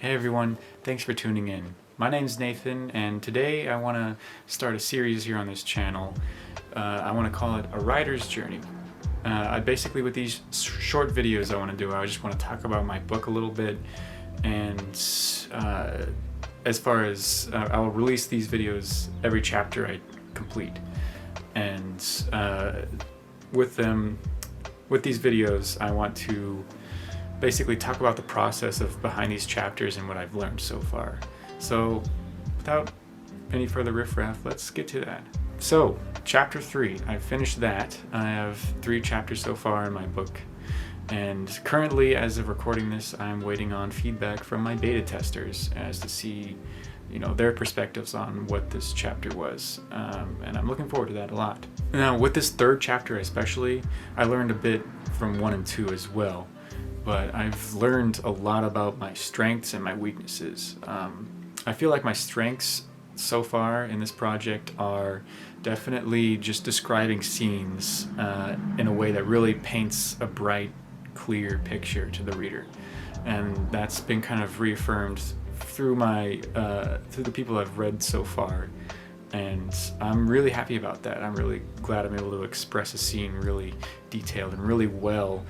Hey everyone, thanks for tuning in. My name's Nathan, and today I want to start a series here on this channel. I want to call it A Writer's Journey. Basically, with these short videos I want to do, I just want to talk about my book a little bit, and as far as I'll release these videos every chapter I complete. And with these videos, I want to basically talk about the process of behind these chapters and what I've learned so far. So without any further riffraff, let's get to that. So chapter 3, I finished that. I have 3 chapters so far in my book, and currently, as of recording this, I'm waiting on feedback from my beta testers as to see their perspectives on what this chapter was, and I'm looking forward to that a lot. Now with this 3rd chapter especially, I learned a bit from 1 and 2 as well. But I've learned a lot about my strengths and my weaknesses. I feel like my strengths so far in this project are definitely just describing scenes in a way that really paints a bright, clear picture to the reader. And that's been kind of reaffirmed through through the people I've read so far. And I'm really happy about that. I'm really glad I'm able to express a scene really detailed and really well,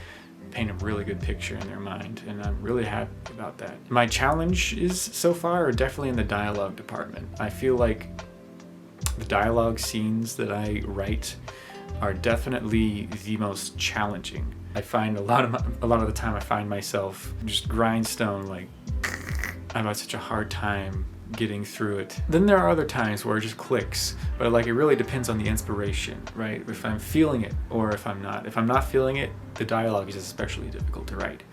paint a really good picture in their mind, and I'm really happy about that. My challenge is so far are definitely in the dialogue department. I feel like the dialogue scenes that I write are definitely the most challenging. I find a lot of the time I find myself just grindstone, like I've had such a hard time getting through it. Then there are other times where it just clicks, but it really depends on the inspiration, right? If I'm feeling it or if I'm not. If I'm not feeling it, the dialogue is especially difficult to write.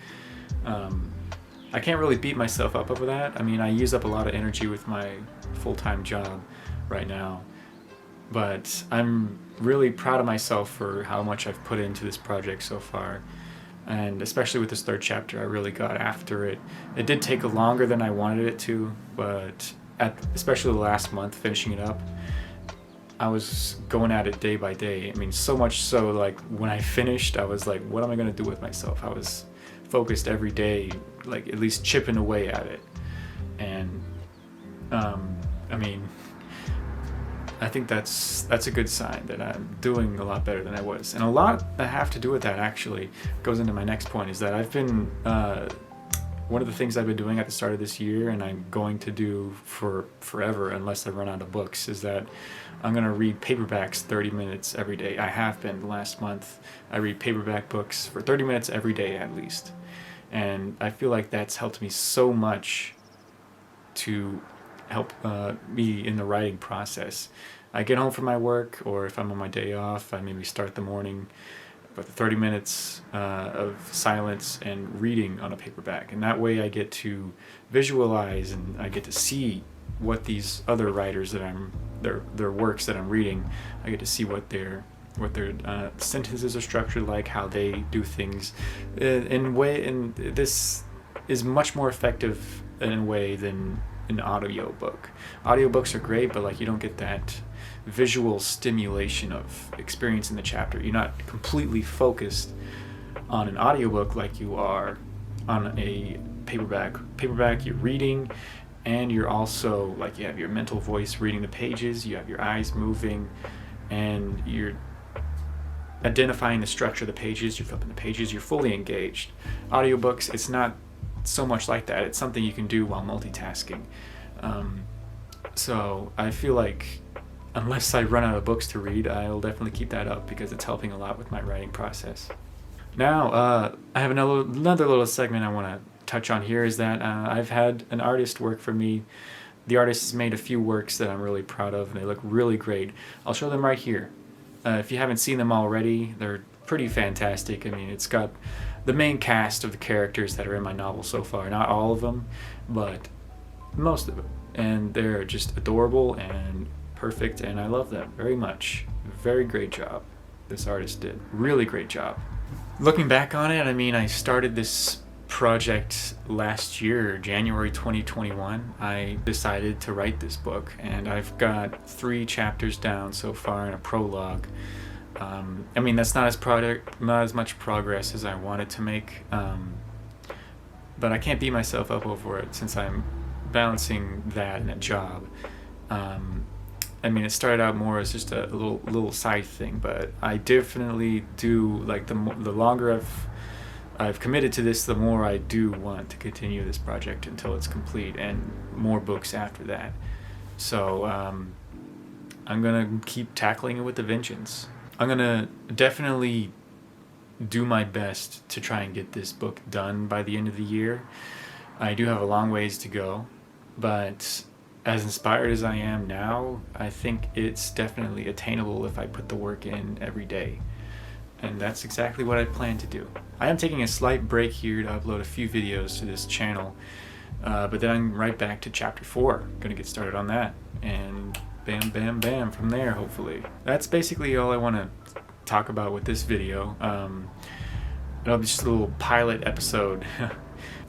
I can't really beat myself up over that. I mean, I use up a lot of energy with my full-time job right now, but I'm really proud of myself for how much I've put into this project so far. And especially with this 3rd chapter, I really got after it. It did take longer than I wanted it to, but especially the last month finishing it up, I was going at it day by day. I mean, so much so, like when I finished, I was like, what am I going to do with myself? I was focused every day, like at least chipping away at it. And I think that's a good sign that I'm doing a lot better than I was. And a lot that have to do with that actually goes into my next point, is that I've been, one of the things I've been doing at the start of this year, and I'm going to do for forever unless I run out of books, is that I'm going to read paperbacks 30 minutes every day. I have been the last month. I read paperback books for 30 minutes every day at least. And I feel like that's helped me so much to help me in the writing process. I get home from my work, or if I'm on my day off, I maybe start the morning with 30 minutes of silence and reading on a paperback, and that way I get to visualize and I get to see what these other writers that their works that I'm reading, I get to see what their sentences are structured like, how they do things and this is much more effective in a way than an audiobook. Audiobooks are great, but you don't get that visual stimulation of experiencing the chapter. You're not completely focused on an audiobook like you are on a paperback. Paperback, you're reading, and you're also you have your mental voice reading the pages, you have your eyes moving, and you're identifying the structure of the pages, you're flipping the pages, you're fully engaged. Audiobooks, it's not so much like that. It's something you can do while multitasking. So I feel like unless I run out of books to read, I'll definitely keep that up because it's helping a lot with my writing process. Now, I have another little segment I want to touch on here, is that I've had an artist work for me. The artist has made a few works that I'm really proud of, and they look really great. I'll show them right here. If you haven't seen them already, they're pretty fantastic. I mean, it's got the main cast of the characters that are in my novel so far. Not all of them, but most of them. And they're just adorable and perfect, and I love them very much. Very great job this artist did. Really great job. Looking back on it, I mean, I started this project last year, January 2021. I decided to write this book, and I've got 3 chapters down so far in a prologue. That's not as much progress as I wanted to make. but I can't beat myself up over it since I'm balancing that and a job. I mean, it started out more as just a little side thing, but I definitely do like the longer I've committed to this, the more I do want to continue this project until it's complete, and more books after that. So I'm gonna keep tackling it with a vengeance. I'm gonna definitely do my best to try and get this book done by the end of the year. I do have a long ways to go, but as inspired as I am now, I think it's definitely attainable if I put the work in every day. And that's exactly what I plan to do. I am taking a slight break here to upload a few videos to this channel, but then I'm right back to chapter 4. Gonna get started on that, and bam, bam, bam from there, hopefully. That's basically all I want to talk about with this video. It'll be just a little pilot episode.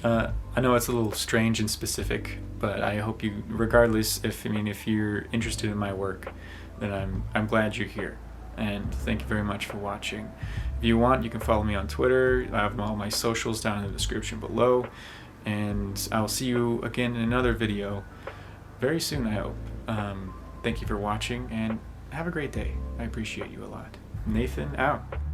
I know it's a little strange and specific, but I hope you, regardless, if you're interested in my work, then I'm glad you're here. And thank you very much for watching. If you want, you can follow me on Twitter. I have all my socials down in the description below. And I'll see you again in another video very soon, I hope. Thank you for watching, and have a great day. I appreciate you a lot. Nathan out.